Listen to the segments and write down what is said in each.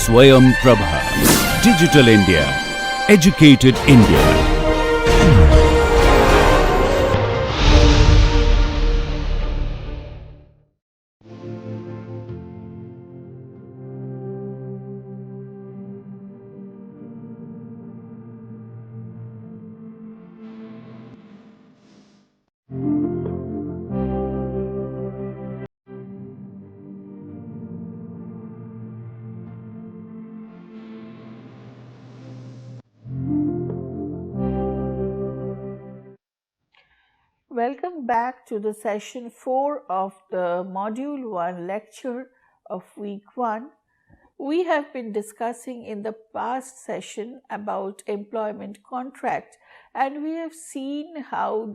Swayam Prabha. Digital India. Educated India. Welcome back to the session 4 of the module 1 lecture of week 1. We have been discussing in the past session about employment contract, and we have seen how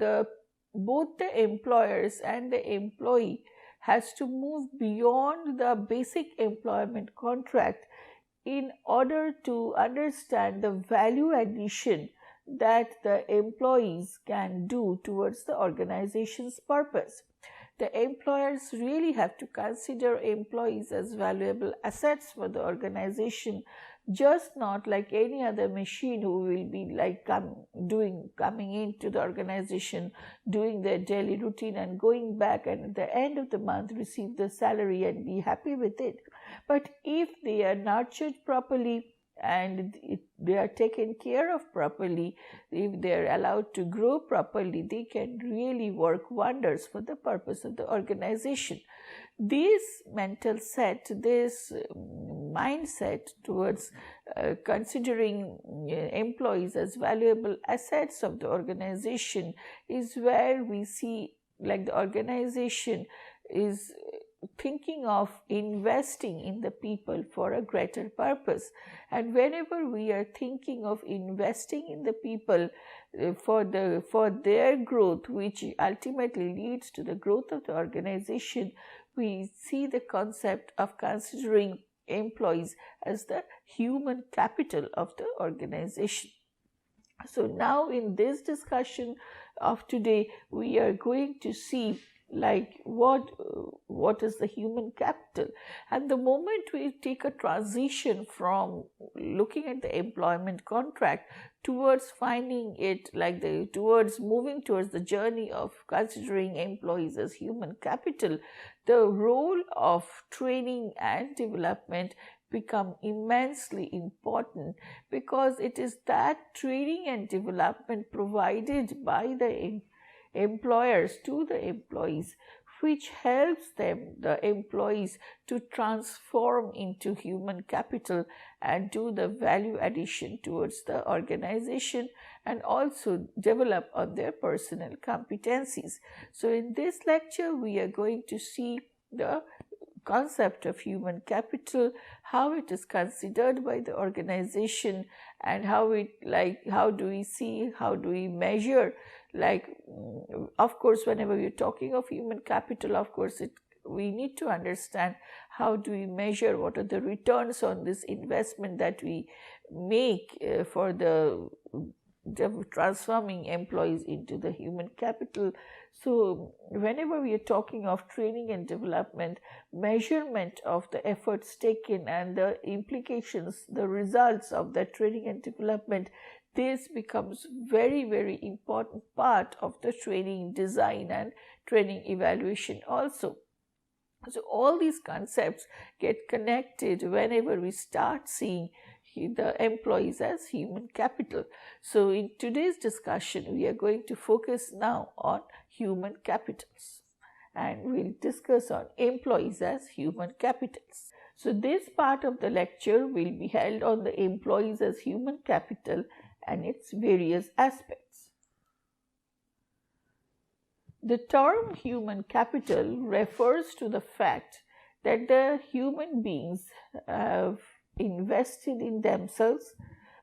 both the employers and the employee has to move beyond the basic employment contract in order to understand the value addition that the employees can do towards the organization's purpose. The employers really have to consider employees as valuable assets for the organization, just not like any other machine who will be like coming into the organization, doing their daily routine and going back and at the end of the month receive the salary and be happy with it. But if they are nurtured properly and they are taken care of properly, if they are allowed to grow properly, they can really work wonders for the purpose of the organization. This mental set, this mindset towards considering employees as valuable assets of the organization is where we see like the organization is thinking of investing in the people for a greater purpose. And whenever we are thinking of investing in the people for their growth, which ultimately leads to the growth of the organization, we see the concept of considering employees as the human capital of the organization. So now in this discussion of today, we are going to see like what is the human capital. And the moment we take a transition from looking at the employment contract towards finding it like towards moving towards the journey of considering employees as human capital, the role of training and development become immensely important, because it is that training and development provided by the employers to the employees which helps them, the employees, to transform into human capital and do the value addition towards the organization and also develop on their personal competencies. So in this lecture we are going to see the concept of human capital, how it is considered by the organization, and how do we measure, of course whenever we're talking of human capital, of course we need to understand how do we measure, what are the returns on this investment that we make for the transforming employees into the human capital. So whenever we are talking of training and development, measurement of the efforts taken and the implications, the results of that training and development, this becomes very, very important part of the training design and training evaluation also. So all these concepts get connected whenever we start seeing the employees as human capital. So in today's discussion, we are going to focus now on human capitals, and we'll discuss on employees as human capitals. So this part of the lecture will be held on the employees as human capital and its various aspects. The term human capital refers to the fact that the human beings have invested in themselves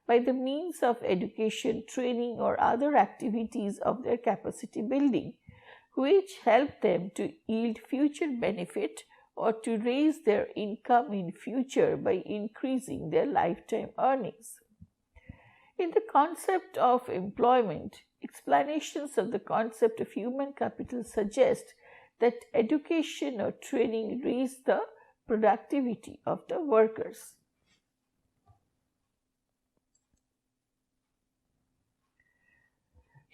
by the means of education, training, or other activities of their capacity building, which help them to yield future benefit or to raise their income in future by increasing their lifetime earnings. In the concept of employment, explanations of the concept of human capital suggest that education or training raise the productivity of the workers.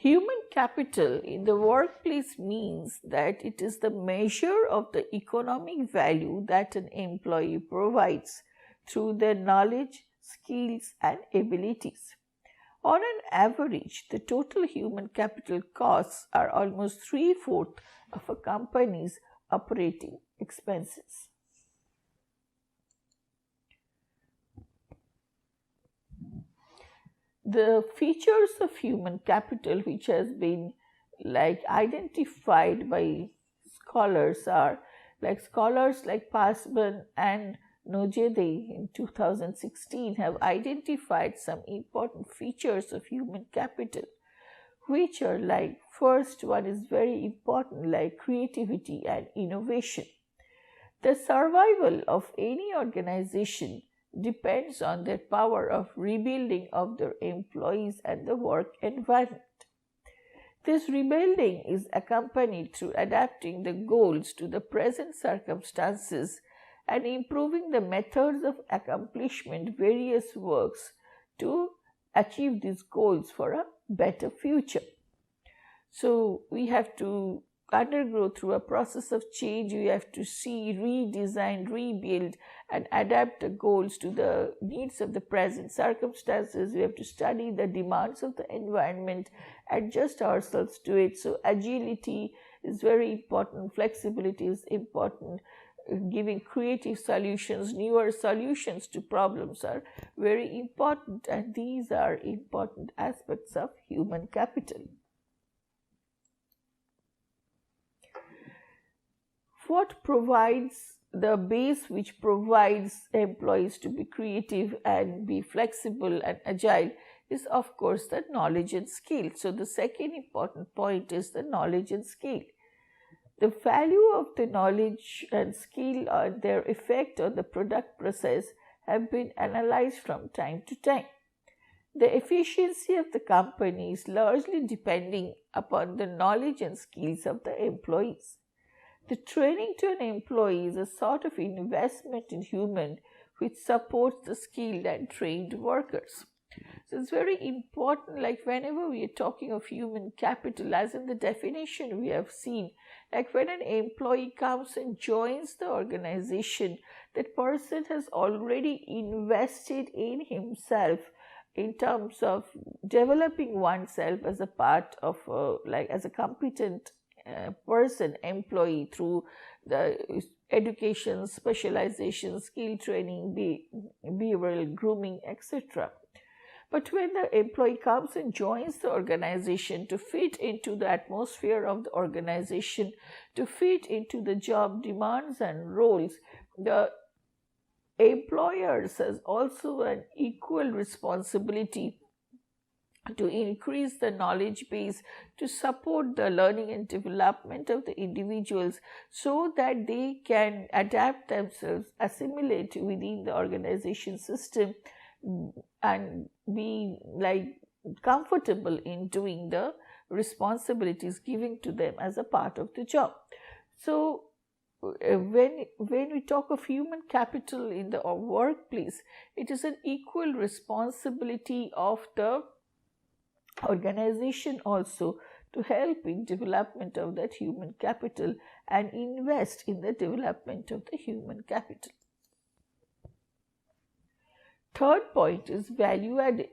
Human capital in the workplace means that it is the measure of the economic value that an employee provides through their knowledge, skills, and abilities. On an average, the total human capital costs are almost three-fourths of a company's operating expenses. The features of human capital which has been identified by scholars are scholars like Passman and Nojede in 2016 have identified some important features of human capital, which are first one is very important, like creativity and innovation. The survival of any organization depends on their power of rebuilding of their employees and the work environment. This rebuilding is accompanied through adapting the goals to the present circumstances and improving the methods of accomplishment various works to achieve these goals for a better future. So we have to undergo through a process of change. We have to see, redesign, rebuild, and adapt the goals to the needs of the present circumstances. We have to study the demands of the environment, adjust ourselves to it. So agility is very important, flexibility is important, giving creative solutions, newer solutions to problems are very important, and these are important aspects of human capital. What provides the base which provides employees to be creative and be flexible and agile is of course the knowledge and skill. So the second important point is the knowledge and skill. The value of the knowledge and skill and their effect on the product process have been analyzed from time to time. The efficiency of the company is largely depending upon the knowledge and skills of the employees. The training to an employee is a sort of investment in human which supports the skilled and trained workers. So it's very important, whenever we are talking of human capital, as in the definition we have seen, when an employee comes and joins the organization, that person has already invested in himself in terms of developing oneself as a part of, as a competent person, employee, through the education, specialization, skill training, behavioral grooming, etc. But when the employee comes and joins the organization to fit into the atmosphere of the organization, to fit into the job demands and roles, the employers has also an equal responsibility to increase the knowledge base, to support the learning and development of the individuals so that they can adapt themselves, assimilate within the organization system, and be comfortable in doing the responsibilities given to them as a part of the job. So when we talk of human capital in the workplace, it is an equal responsibility of the organization also to help in development of that human capital and invest in the development of the human capital. Third point is value added.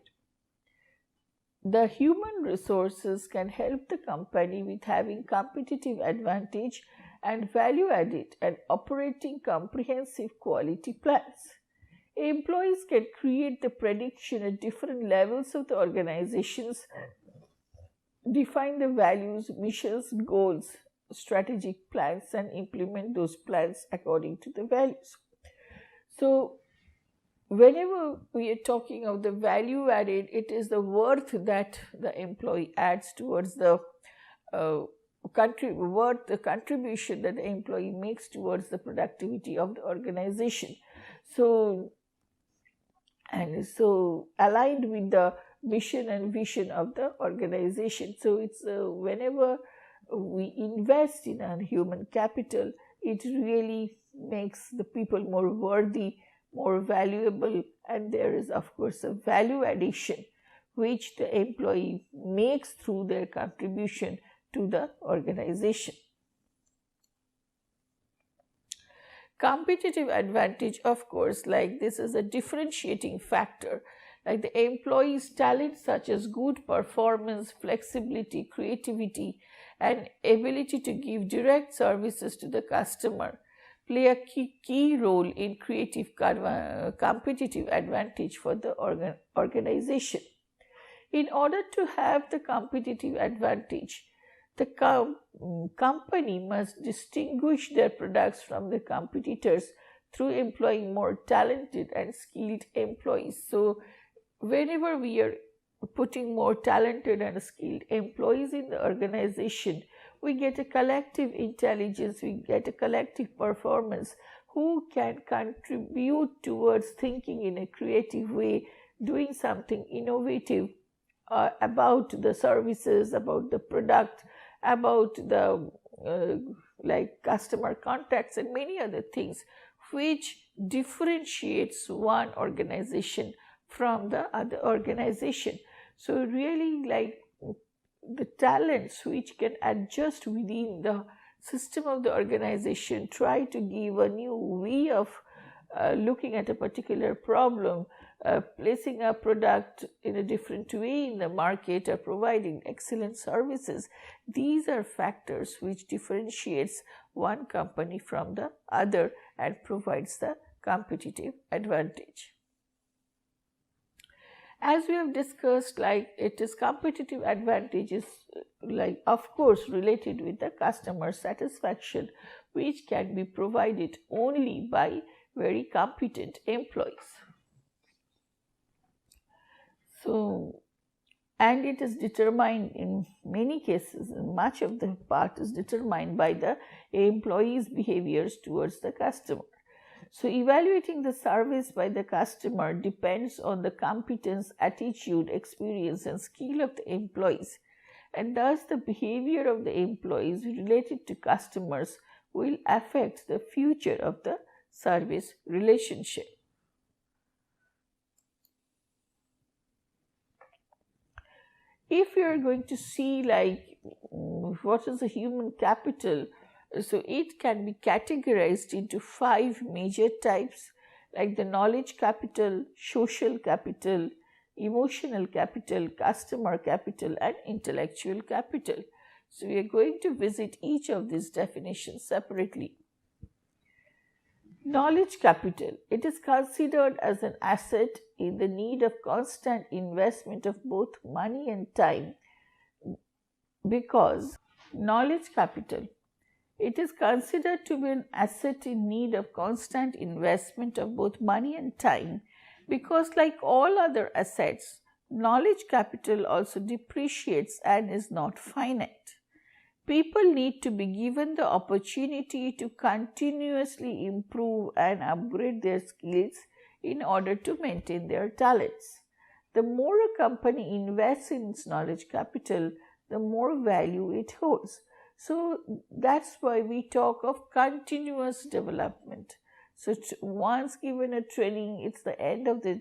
The human resources can help the company with having competitive advantage and value added and operating comprehensive quality plans. Employees can create the prediction at different levels of the organizations, define the values, missions, goals, strategic plans, and implement those plans according to the values. So whenever we are talking of the value added, it is the worth that the employee adds towards the the contribution that the employee makes towards the productivity of the organization. So aligned with the mission and vision of the organization. So it's whenever we invest in a human capital, it really makes the people more worthy, more valuable, and there is of course a value addition which the employee makes through their contribution to the organization. Competitive advantage, of course, like this is a differentiating factor, like the employee's talents such as good performance, flexibility, creativity, and ability to give direct services to the customer play a key role in competitive advantage for the organization. In order to have the competitive advantage, the company must distinguish their products from the competitors through employing more talented and skilled employees. So, whenever we are putting more talented and skilled employees in the organization, we get a collective intelligence, we get a collective performance who can contribute towards thinking in a creative way, doing something innovative about the services, about the product, about the like customer contacts and many other things, which differentiates one organization from the other organization. So really, like the talents which can adjust within the system of the organization, try to give a new way of looking at a particular problem, placing a product in a different way in the market, or providing excellent services. These are factors which differentiates one company from the other and provides the competitive advantage. As we have discussed, like it is competitive advantage is like of course related with the customer satisfaction, which can be provided only by very competent employees. So, and it is determined in many cases, much of the part is determined by the employees' behaviors towards the customer. So, evaluating the service by the customer depends on the competence, attitude, experience, and skill of the employees, and thus the behavior of the employees related to customers will affect the future of the service relationship. If you are going to see like what is the human capital, so it can be categorized into 5 major types, like the knowledge capital, social capital, emotional capital, customer capital, and intellectual capital. So we are going to visit each of these definitions separately. Knowledge capital. It is considered as an asset in the need of constant investment of both money and time, because knowledge capital, it is considered to be an asset in need of constant investment of both money and time, because like all other assets, knowledge capital also depreciates and is not finite. People need to be given the opportunity to continuously improve and upgrade their skills in order to maintain their talents. The more a company invests in its knowledge capital, the more value it holds. So that's why we talk of continuous development. So once given a training, it's the end of the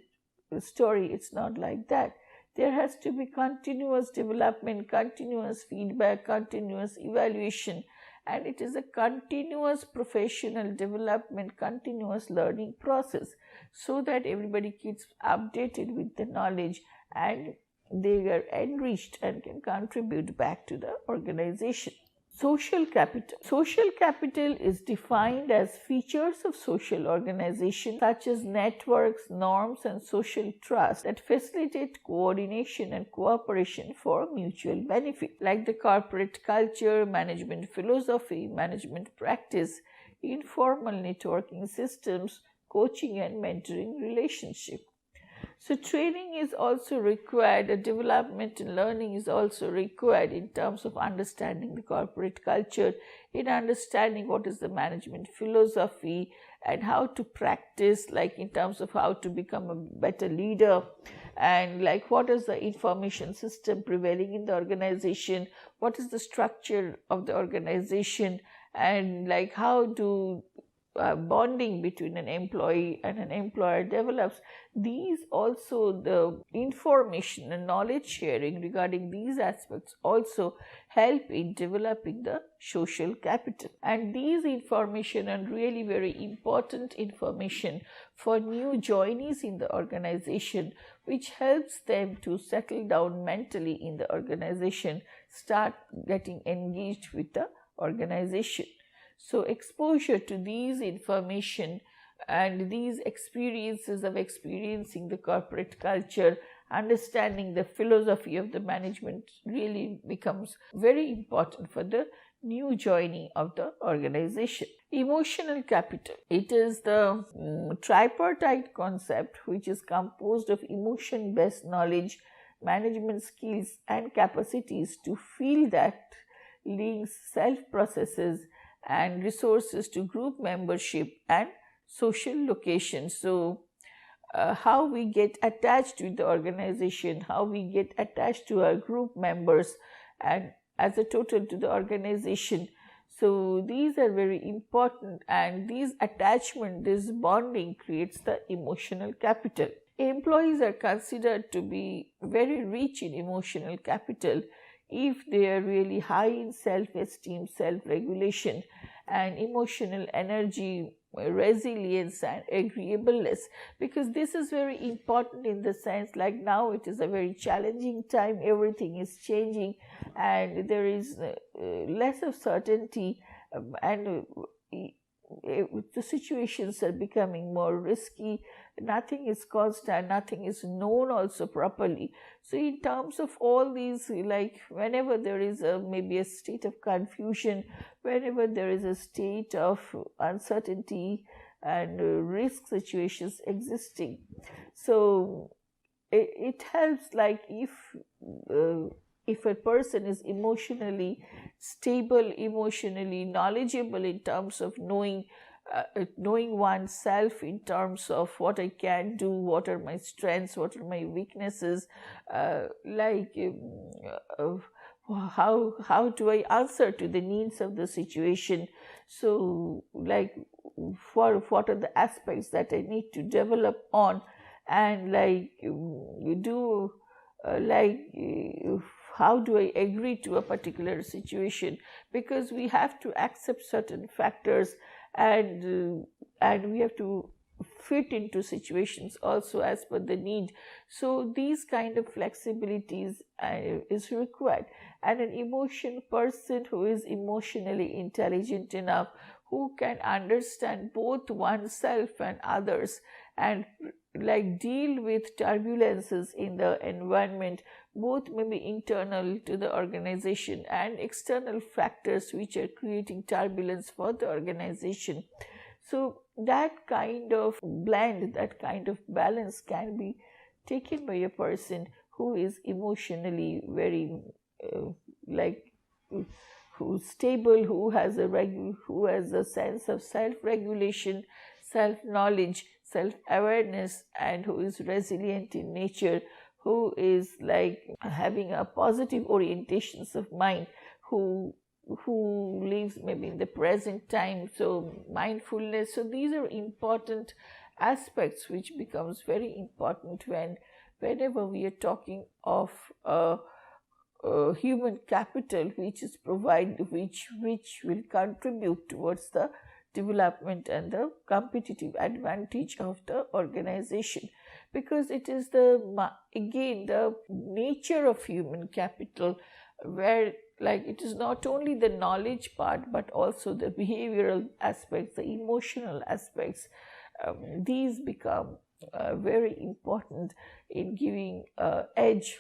story. It's not like that. There has to be continuous development, continuous feedback, continuous evaluation, and it is a continuous professional development, continuous learning process, so that everybody keeps updated with the knowledge and they are enriched and can contribute back to the organization. Social capital. Social capital is defined as features of social organization such as networks, norms, and social trust that facilitate coordination and cooperation for mutual benefit, like the corporate culture, management philosophy, management practice, informal networking systems, coaching and mentoring relationship. So training is also required, development and learning is also required in terms of understanding the corporate culture, in understanding what is the management philosophy and how to practice, like in terms of how to become a better leader, and like what is the information system prevailing in the organization, what is the structure of the organization, and like how do bonding between an employee and an employer develops, these also, the information and knowledge sharing regarding these aspects also help in developing the social capital. And these information are really very important information for new joinees in the organization, which helps them to settle down mentally in the organization, start getting engaged with the organization. So exposure to these information and these experiences of experiencing the corporate culture, understanding the philosophy of the management really becomes very important for the new joinee of the organization. Emotional capital. It is the tripartite concept which is composed of emotion-based knowledge, management skills and capacities to feel that links self-processes and resources to group membership and social location. So, how we get attached with the organization, how we get attached to our group members and as a total to the organization. So, these are very important, and these attachment, this bonding creates the emotional capital. Employees are considered to be very rich in emotional capital if they are really high in self-esteem, self-regulation and emotional energy, resilience and agreeableness, because this is very important in the sense like now it is a very challenging time, everything is changing and there is less of certainty and the situations are becoming more risky, nothing is constant, nothing is known also properly. So in terms of all these, like whenever there is maybe a state of confusion, whenever there is a state of uncertainty and risk situations existing, so it helps, like if a person is emotionally stable, emotionally knowledgeable in terms of knowing oneself in terms of what I can do, what are my strengths, what are my weaknesses, how do I answer to the needs of the situation. So like what are the aspects that I need to develop on, and how do I agree to a particular situation, because we have to accept certain factors and we have to fit into situations also as per the need. So these kind of flexibilities is required, and an emotion person who is emotionally intelligent enough, who can understand both oneself and others and like deal with turbulences in the environment, both maybe internal to the organization and external factors which are creating turbulence for the organization. So that kind of blend, that kind of balance can be taken by a person who is emotionally very who's stable, who has a sense of self-regulation, self-knowledge, self-awareness, and who is resilient in nature, who is like having a positive orientations of mind, who lives maybe in the present time, so mindfulness. So these are important aspects which becomes very important whenever we are talking of human capital which is which will contribute towards the development and the competitive advantage of the organization, because it is the nature of human capital where like it is not only the knowledge part but also the behavioral aspects, the emotional aspects. These become very important in giving edge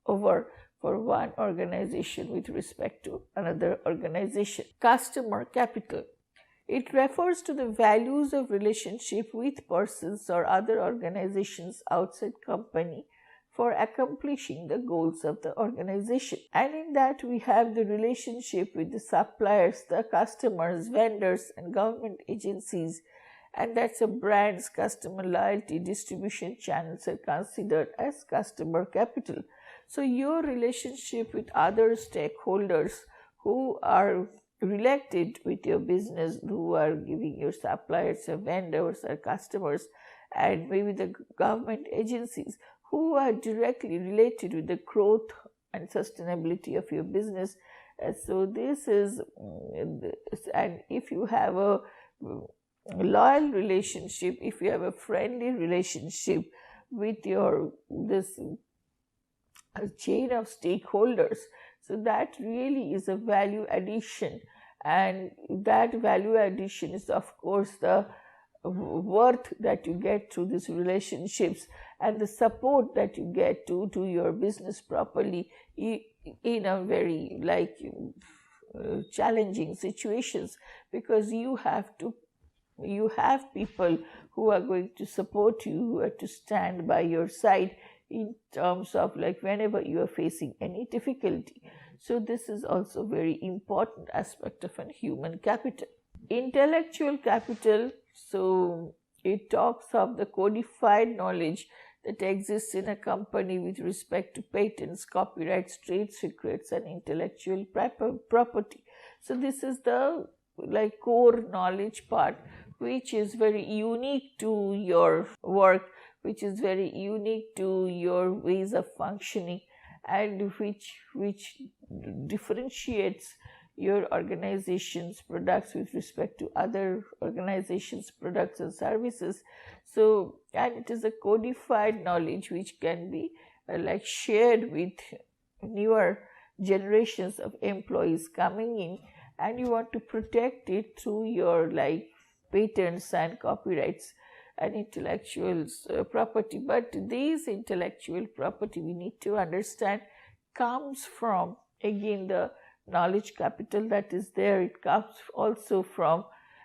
over for one organization with respect to another organization. Customer capital. It refers to the values of relationship with persons or other organizations outside company for accomplishing the goals of the organization. And in that we have the relationship with the suppliers, the customers, vendors and government agencies, and that's a brand's customer loyalty distribution channels are considered as customer capital. So your relationship with other stakeholders who are related with your business, who are giving your suppliers or vendors or customers, and maybe the government agencies who are directly related with the growth and sustainability of your business. So this is, and if you have a loyal relationship, if you have a friendly relationship with your this chain of stakeholders, so that really is a value addition, and that value addition is of course the worth that you get through these relationships and the support that you get to do your business properly in a very challenging situations, because you have people who are going to support you, who are to stand by your side in terms of whenever you are facing any difficulty. So this is also very important aspect of a human capital. Intellectual capital, so it talks of the codified knowledge that exists in a company with respect to patents, copyrights, trade secrets, and intellectual property. So this is the core knowledge part, which is very unique to your work, which is very unique to your ways of functioning, and which differentiates your organization's products with respect to other organizations' products and services. So, and it is a codified knowledge which can be shared with newer generations of employees coming in, and you want to protect it through your patents and copyrights and intellectual property. But these intellectual property, we need to understand, comes from again the knowledge capital that is there. It comes also from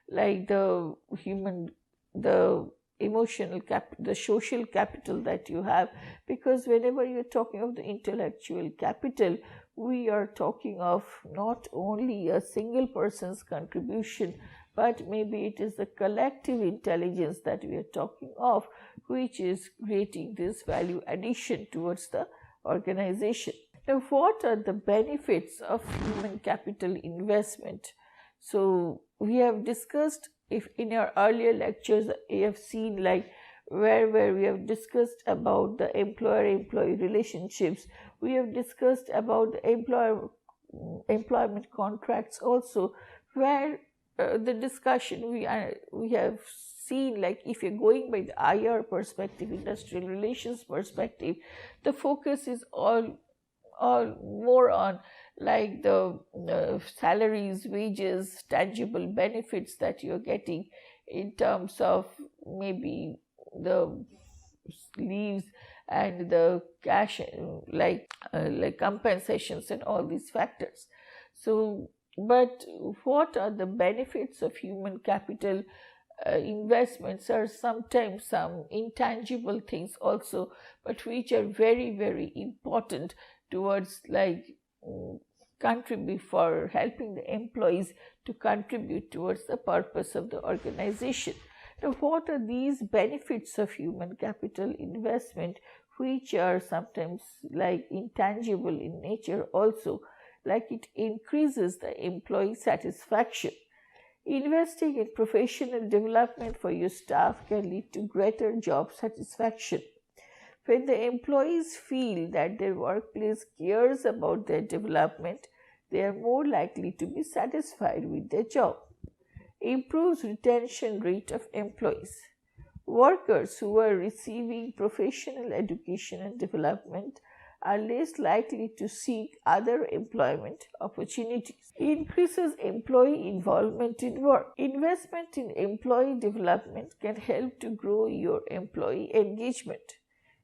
the human, the emotional capital, the social capital that you have, because whenever you're talking of the intellectual capital, we are talking of not only a single person's contribution, but maybe it is the collective intelligence that we are talking of, which is creating this value addition towards the organization. Now, what are the benefits of human capital investment? So, we have discussed, if in our earlier lectures you have seen where we have discussed about the employer-employee relationships, we have discussed about the employment contracts also, where the discussion we have seen, if you're going by the IR perspective, industrial relations perspective, the focus is all more on the salaries, wages, tangible benefits that you're getting in terms of maybe the leaves and the cash, compensations and all these factors. So, but what are the benefits of human capital investments? Are sometimes some intangible things also, but which are very, very important towards contribute for helping the employees to contribute towards the purpose of the organization. Now, what are these benefits of human capital investment, which are sometimes intangible in nature also, it increases the employee satisfaction. Investing in professional development for your staff can lead to greater job satisfaction. When the employees feel that their workplace cares about their development, they are more likely to be satisfied with their job. Improves retention rate of employees. Workers who are receiving professional education and development are less likely to seek other employment opportunities. Increases employee involvement in work. Investment in employee development can help to grow your employee engagement.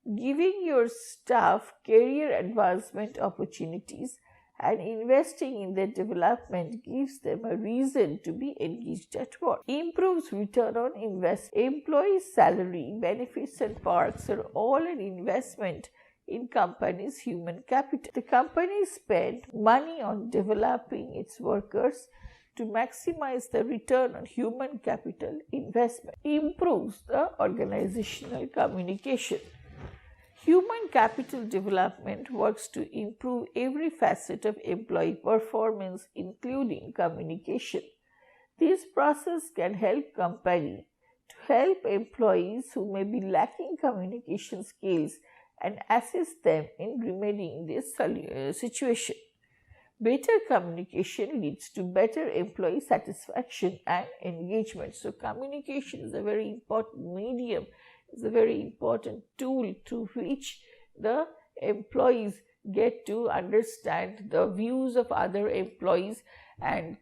Giving your staff career advancement opportunities and investing in their development gives them a reason to be engaged at work. Improves return on investment. Employee salary, benefits and perks are all an investment in company's human capital. The company spends money on developing its workers to maximize the return on human capital investment. Improves the organizational communication. Human capital development works to improve every facet of employee performance, including communication. This process can help company to help employees who may be lacking communication skills and assist them in remedying this situation. Better communication leads to better employee satisfaction and engagement. So, communication is a very important medium, is a very important tool through which the employees get to understand the views of other employees and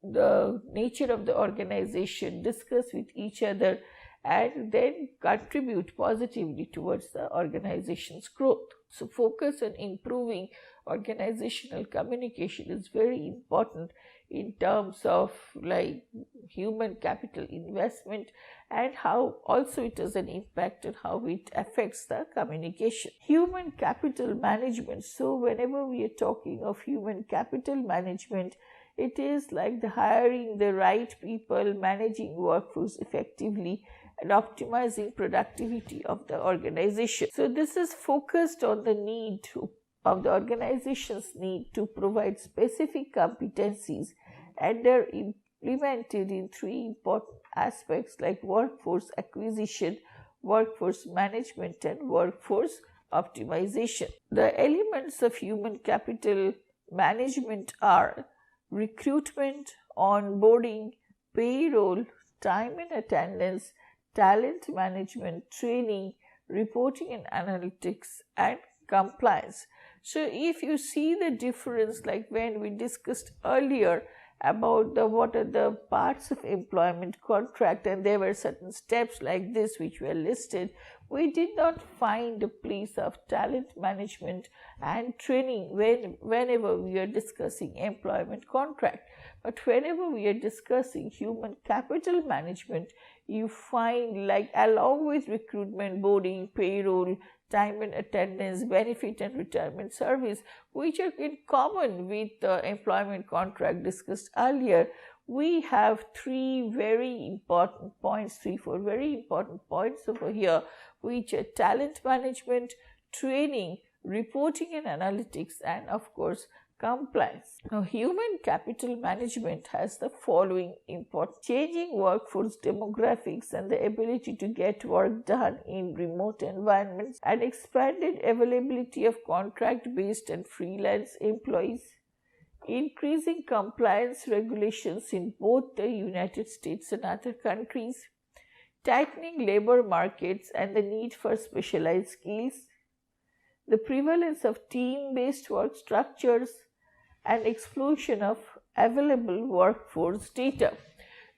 the nature of the organization, discuss with each other, and then contribute positively towards the organization's growth. So, focus on improving organizational communication is very important in terms of like human capital investment and how also it has an impact on how it affects the communication. Human capital management. So, whenever we are talking of human capital management, it is like the hiring the right people, managing workforce effectively, and optimizing productivity of the organization. So, this is focused on the need of the organization's need to provide specific competencies, and they're implemented in three important aspects like workforce acquisition, workforce management, and workforce optimization. The elements of human capital management are recruitment, onboarding, payroll, time and attendance, talent management, training, reporting and analytics, and compliance. So, if you see the difference, like when we discussed earlier about what are the parts of employment contract, and there were certain steps like this which were listed, we did not find a place of talent management and training whenever we are discussing employment contract. But whenever we are discussing human capital management, you find like along with recruitment, boarding, payroll, time and attendance, benefit and retirement service, which are in common with the employment contract discussed earlier, we have three very important points, 3-4 very important points over here, which are talent management, training, reporting and analytics, and of course compliance. Now, human capital management has the following important: changing workforce demographics and the ability to get work done in remote environments, and expanded availability of contract-based and freelance employees, increasing compliance regulations in both the United States and other countries, tightening labor markets and the need for specialized skills, the prevalence of team-based work structures, and explosion of available workforce data.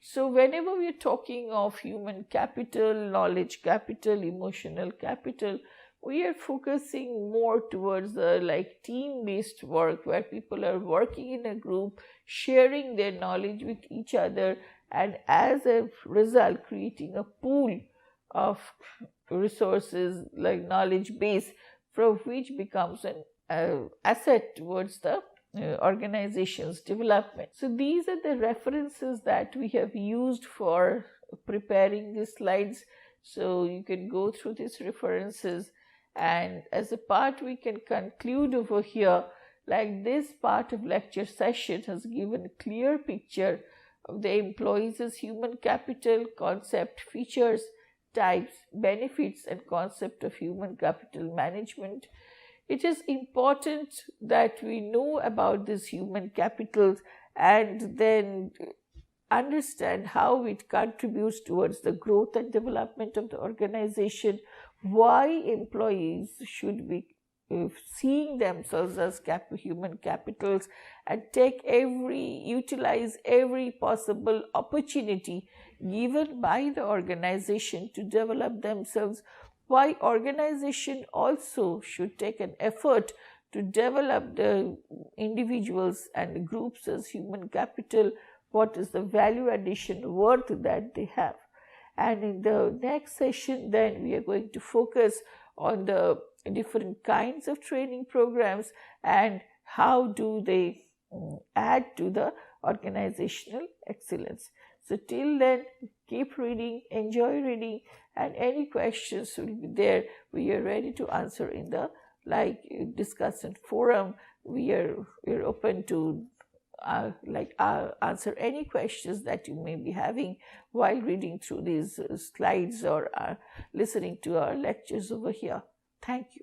So, whenever we are talking of human capital, knowledge capital, emotional capital, we are focusing more towards like team-based work where people are working in a group, sharing their knowledge with each other, and as a result creating a pool of resources like knowledge base from which becomes an asset towards the organization's development. So, these are the references that we have used for preparing these slides. So, you can go through these references, and as a part we can conclude over here, like this part of lecture session has given a clear picture of the employees as human capital, concept, features, types, benefits, and concept of human capital management. It is important that we know about these human capitals and then understand how it contributes towards the growth and development of the organization, why employees should be seeing themselves as human capitals and utilize every possible opportunity given by the organization to develop themselves, why organization also should take an effort to develop the individuals and groups as human capital, what is the value addition worth that they have. And in the next session then we are going to focus on the different kinds of training programs and how do they add to the organizational excellence. So till then, keep reading, enjoy reading, and any questions will be there. We are ready to answer in the discussion forum. We're open to answer any questions that you may be having while reading through these slides or listening to our lectures over here. Thank you.